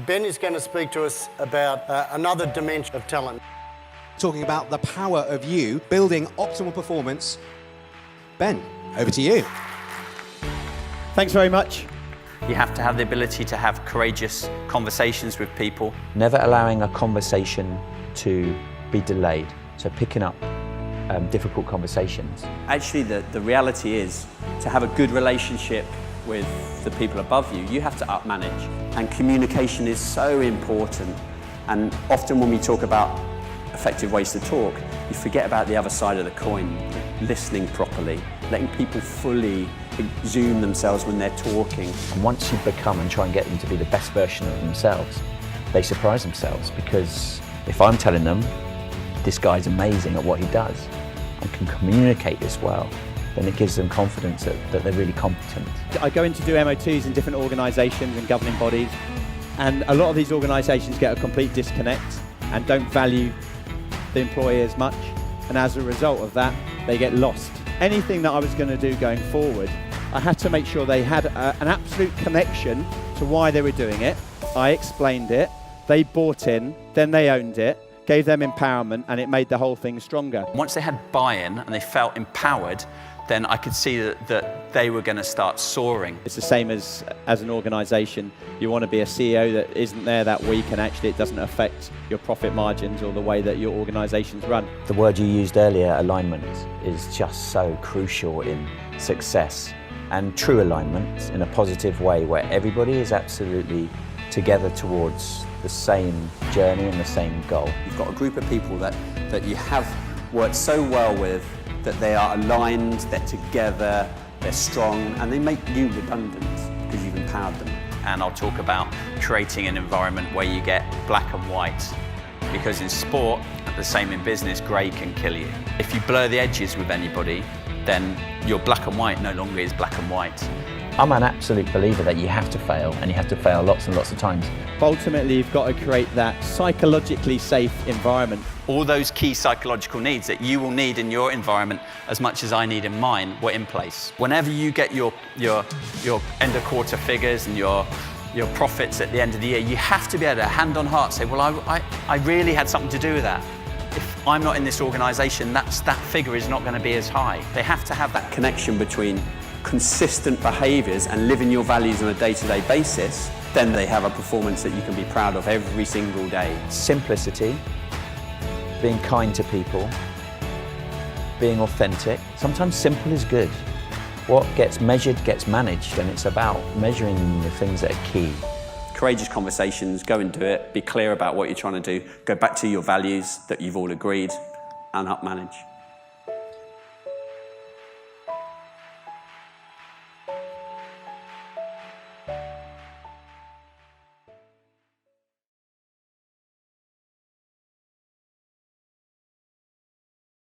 Ben is going to speak to us about another dimension of talent. Talking about the power of you building optimal performance. Ben, over to you. Thanks very much. You have to have the ability to have courageous conversations with people. Never allowing a conversation to be delayed. So picking up difficult conversations. Actually, the reality is to have a good relationship with the people above you, you have to up-manage. And communication is so important. And often when we talk about effective ways to talk, you forget about the other side of the coin, listening properly, letting people fully exhume themselves when they're talking. And once you become and try and get them to be the best version of themselves, they surprise themselves, because if I'm telling them this guy's amazing at what he does and can communicate this well, then it gives them confidence that they're really competent. I go in to do MOTs in different organisations and governing bodies, and a lot of these organisations get a complete disconnect and don't value the employee as much, and as a result of that, they get lost. Anything that I was going to do going forward, I had to make sure they had an absolute connection to why they were doing it. I explained it, they bought in, then they owned it, gave them empowerment, and it made the whole thing stronger. Once they had buy-in and they felt empowered, then I could see that they were going to start soaring. It's the same as an organisation. You want to be a CEO that isn't there that week and actually it doesn't affect your profit margins or the way that your organisations run. The word you used earlier, alignment, is just so crucial in success. And true alignment in a positive way where everybody is absolutely together towards the same journey and the same goal. You've got a group of people that you have worked so well with, that they are aligned, they're together, they're strong, and they make you redundant because you've empowered them. And I'll talk about creating an environment where you get black and white, because in sport, the same in business, grey can kill you. If you blur the edges with anybody, then your black and white no longer is black and white. I'm an absolute believer that you have to fail, and you have to fail lots and lots of times. Ultimately, you've got to create that psychologically safe environment. All those key psychological needs that you will need in your environment as much as I need in mine were in place. Whenever you get your end of quarter figures and your profits at the end of the year, you have to be able to, hand on heart, say, well, I really had something to do with that. If I'm not in this organisation, that figure is not going to be as high. They have to have that connection between consistent behaviours and living your values on a day-to-day basis. Then they have a performance that you can be proud of every single day. Simplicity, being kind to people, being authentic. Sometimes simple is good. What gets measured gets managed, and it's about measuring the things that are key. Courageous conversations, go and do it, be clear about what you're trying to do, go back to your values that you've all agreed, and up manage.